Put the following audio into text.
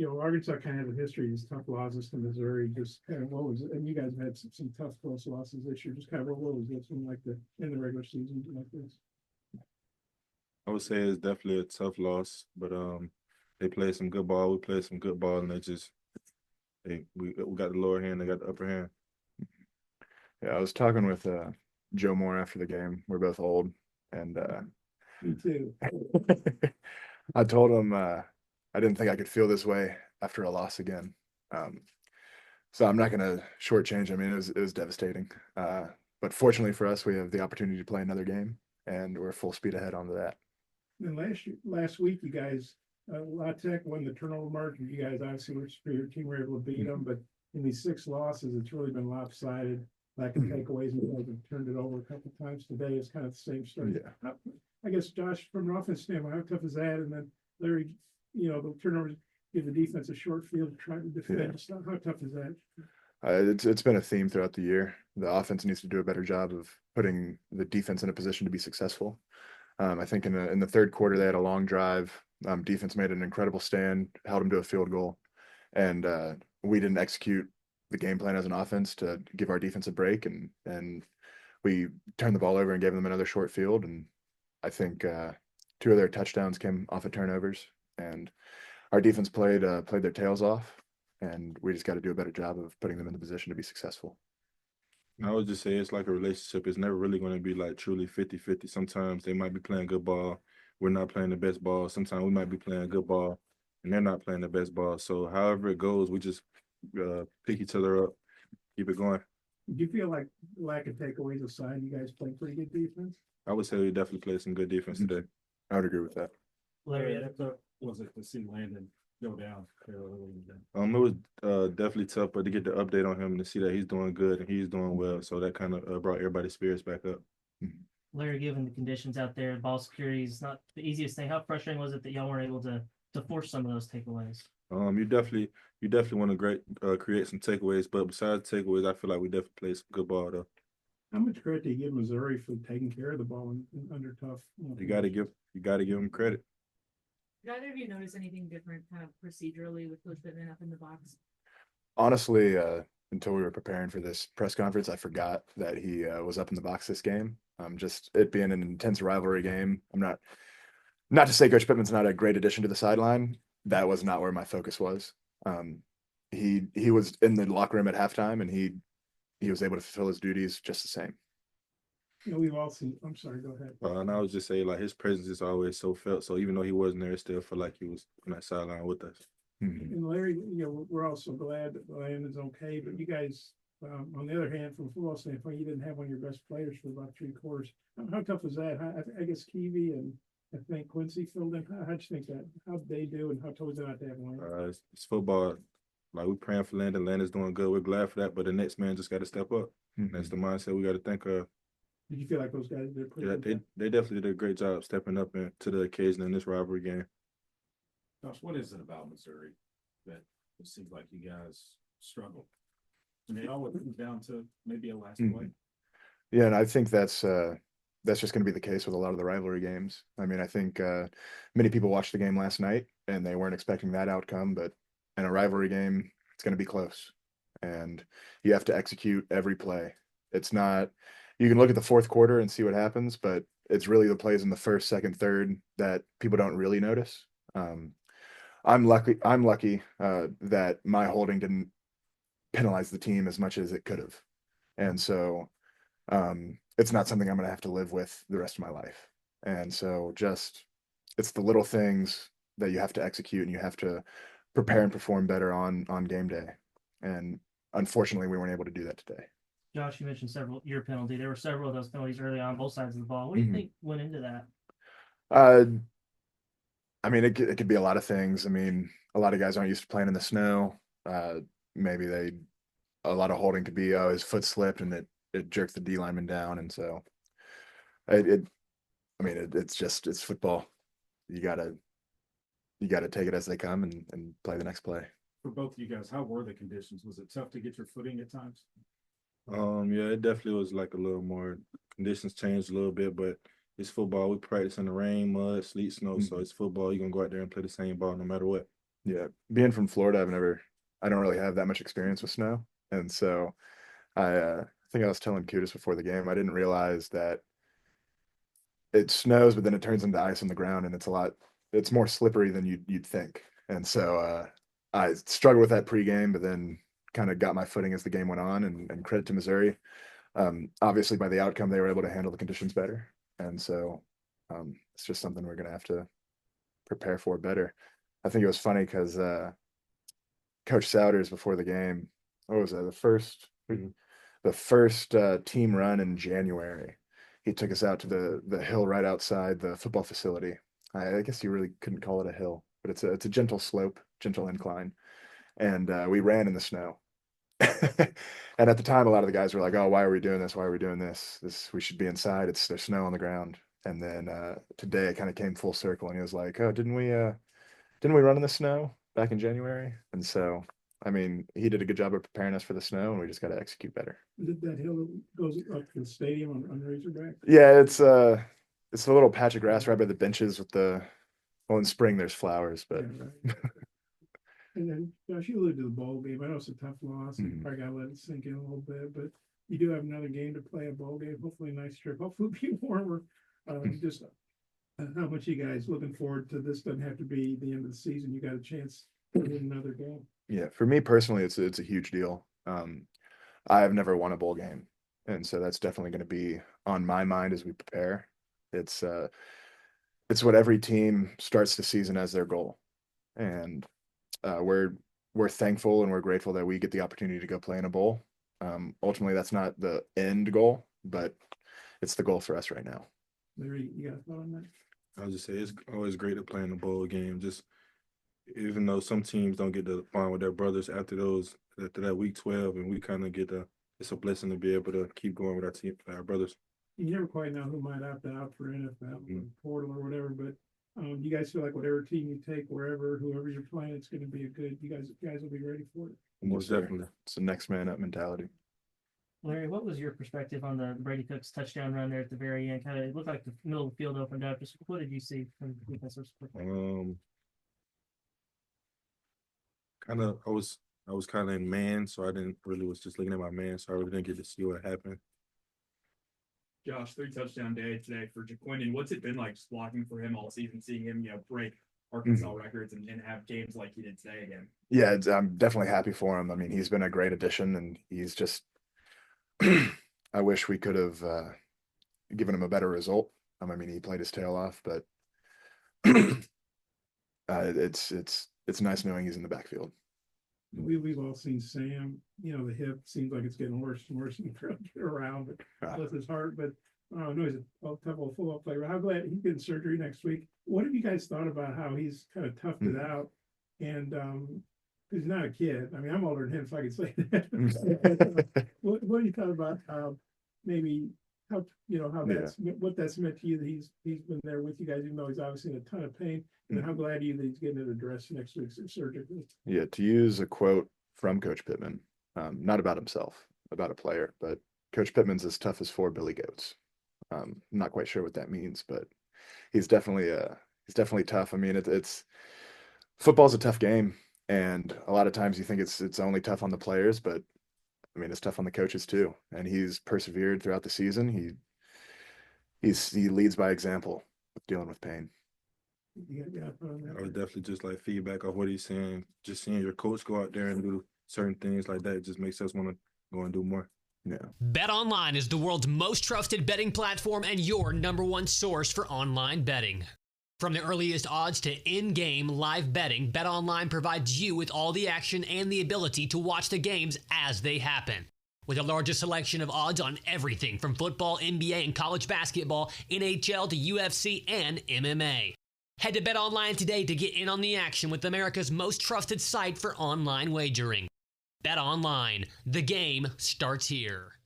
Arkansas kind of had a history of these tough losses to Missouri. Just kind of what was it? And you guys had some tough close losses this year. Just kind of what was this one like in the regular season like this? I would say it's definitely a tough loss, but they played some good ball. We played some good ball, and we got the lower hand, they got the upper hand. Yeah, I was talking with Joe Moore after the game. We're both old, and Me too. I told him I didn't think I could feel this way after a loss again. So I'm not going to shortchange. I mean, it was devastating. But fortunately for us, we have the opportunity to play another game, and we're full speed ahead onto that. And last week, you guys, La Tech won the turnover margin. You guys obviously were a superior team, were able to beat them, but in these 6 losses, it's really been lopsided. Lack of takeaways, and you guys have turned it over a couple of times today. It's kind of the same story. Yeah. I guess, Josh, from an offense standpoint, how tough is that? And then Larry, the turnovers give the defense a short field to try to defend. Yeah. How tough is that? It's been a theme throughout the year. The offense needs to do a better job of putting the defense in a position to be successful. I think in the third quarter they had a long drive. Defense made an incredible stand, held them to a field goal, and we didn't execute the game plan as an offense to give our defense a break, and we turned the ball over and gave them another short field. And I think 2 of their touchdowns came off of turnovers, and our defense played their tails off, and we just got to do a better job of putting them in the position to be successful. I would just say it's like a relationship. It's never really going to be like truly 50-50. Sometimes they might be playing good ball. We're not playing the best ball. Sometimes we might be playing good ball, and they're not playing the best ball. So however it goes, we just pick each other up, keep it going. Do you feel like lack of takeaways aside, you guys play pretty good defense? I would say we definitely played some good defense today. I would agree with that. Larry, was it to see Landon go down? It was definitely tough, but to get the update on him and to see that he's doing good and he's doing well, so that kind of brought everybody's spirits back up. Larry, given the conditions out there, ball security is not the easiest thing. How frustrating was it that y'all weren't able to force some of those takeaways? You definitely want to create some takeaways, but besides takeaways, I feel like we definitely played some good ball though. How much credit do you give Missouri for taking care of the ball under tough? You got to give them credit. Did either of you notice anything different kind of procedurally with Coach Pittman up in the box? Honestly, until we were preparing for this press conference, I forgot that he was up in the box this game. Just it being an intense rivalry game. I'm not to say Coach Pittman's not a great addition to the sideline. That was not where my focus was. He was in the locker room at halftime, and he was able to fulfill his duties just the same. We've all seen. I'm sorry. Go ahead. And I was just saying, like, his presence is always so felt. So even though he wasn't there, it still felt like he was on that sideline with us. And Larry, we're also glad that Landon's okay. But you guys, on the other hand, from a football standpoint, you didn't have one of your best players for about 3 quarters. How tough was that? I guess Keevy and I think Quincy filled in. How'd you think that? How'd they do, and how tough was it not to have one? It's football. Like, we're praying for Landon. Landon's doing good. We're glad for that. But the next man just got to step up. That's the mindset we got to think of. Did you feel like those guys did? They definitely did a great job stepping up to the occasion in this rivalry game. Josh, what is it about Missouri that it seems like you guys struggle? I mean, it all comes down to maybe a last play. Yeah, and I think that's just going to be the case with a lot of the rivalry games. I mean, I think many people watched the game last night and they weren't expecting that outcome, but in a rivalry game, it's going to be close, and you have to execute every play. It's not. You can look at the fourth quarter and see what happens, but it's really the plays in the first, second, third that people don't really notice. I'm lucky that my holding didn't penalize the team as much as it could have. And so it's not something I'm going to have to live with the rest of my life. And so it's the little things that you have to execute, and you have to prepare and perform better on game day. And unfortunately, we weren't able to do that today. Josh, you mentioned your penalty. There were several of those penalties early on both sides of the ball. What do you think went into that? I mean, it could be a lot of things. I mean, a lot of guys aren't used to playing in the snow. Maybe a lot of holding could be, his foot slipped and it jerked the D lineman down. And so it's football. You gotta take it as they come and play the next play. For both of you guys, how were the conditions? Was it tough to get your footing at times? Yeah, it definitely was like a little more. Conditions changed a little bit, but it's football. We practice in the rain, mud, sleet, snow. So it's football. You're gonna go out there and play the same ball no matter what. Yeah, being from Florida, I don't really have that much experience with snow, and so I think I was telling Kudus before the game, I didn't realize that it snows, but then it turns into ice on the ground, and it's more slippery than you'd think. And so I struggled with that pregame, but then kind of got my footing as the game went on, and credit to Missouri. Obviously, by the outcome, they were able to handle the conditions better, and so it's just something we're going to have to prepare for better. I think it was funny because Coach Souders before the game, what was that? The first team run in January. He took us out to the hill right outside the football facility. I guess you really couldn't call it a hill, but it's a gentle slope, gentle incline, and we ran in the snow. And at the time, a lot of the guys were like, "Oh, why are we doing this? Why are we doing this? We should be inside. There's snow on the ground." And then today it kind of came full circle, and he was like, "Oh, didn't we run in the snow back in January?" And so, I mean, he did a good job of preparing us for the snow, and we just got to execute better. Is it that hill that goes up to the stadium on Razorback? Yeah, it's a little patch of grass right by the benches well, in spring there's flowers, but Yeah, right. And then, Josh, you alluded to the bowl game. I know it's a tough loss. You Mhm. probably gotta let it sink in a little bit, but you do have another game to play, a bowl game. Hopefully a nice trip. Hopefully it'll be warmer. Just how much you guys looking forward to this? Doesn't have to be the end of the season. You got a chance to win another game. yeah, for me personally, it's a huge deal. I have never won a bowl game, and so that's definitely going to be on my mind as we prepare. It's what every team starts the season as their goal, and we're thankful and we're grateful that we get the opportunity to go play in a bowl. Ultimately, that's not the end goal, but it's the goal for us right now. Larry, you got a thought on that? I'll just say it's always great to play in the bowl game. Just even though some teams don't get to bond with their brothers after that week 12, and we kind of it's a blessing to be able to keep going with our team, our brothers. You never quite know who might opt out for NFL portal or whatever, but you guys feel like whatever team you take, whoever you're playing, it's going to be you guys will be ready for it. Most Yes, sir. definitely. It's the next man up mentality. Larry, what was your perspective on the Brady Cooks touchdown run there at the very end? Kind of, it looked like the middle of the field opened up. Just what did you see from the defensive perspective? Kind of, I was kind of in man, so I didn't really was just looking at my man, so I really didn't get to see what happened. Josh, 3 touchdown day today for Jaquindon. What's it been like just blocking for him all season, seeing him, break Arkansas records and have games like he did today again? Yeah, I'm definitely happy for him. I mean, he's been a great addition, and he's just. I wish we could have given him a better result. I mean, he played his tail off, but it's nice knowing he's in the backfield. We've all seen Sam. The hip seems like it's getting worse and worse and get around, but bless his heart. But I know he's a tough old football player. How glad he's getting surgery next week. What have you guys thought about how he's kind of toughed it out? And he's not a kid. I mean, I'm older than him, if I could say that. What do you thought about maybe how what that's meant to you that he's been there with you guys, even though he's obviously in a ton of pain. And how glad are you that he's getting it addressed next week surgically? Yeah, to use a quote from Coach Pittman, not about himself, about a player, but Coach Pittman's as tough as 4 billy goats. I'm not quite sure what that means, but he's definitely tough. I mean, it's football's a tough game, and a lot of times you think it's only tough on the players, but I mean, it's tough on the coaches too. And he's persevered throughout the season. He leads by example with dealing with pain. I would definitely just like feedback off what he's saying. Just seeing your coach go out there and do certain things like that just makes us want to go and do more. Yeah. BetOnline is the world's most trusted betting platform and your #1 source for online betting. From the earliest odds to in-game live betting, BetOnline provides you with all the action and the ability to watch the games as they happen. With the largest selection of odds on everything from football, NBA, and college basketball, NHL to UFC and MMA. Head to BetOnline today to get in on the action with America's most trusted site for online wagering. BetOnline, the game starts here.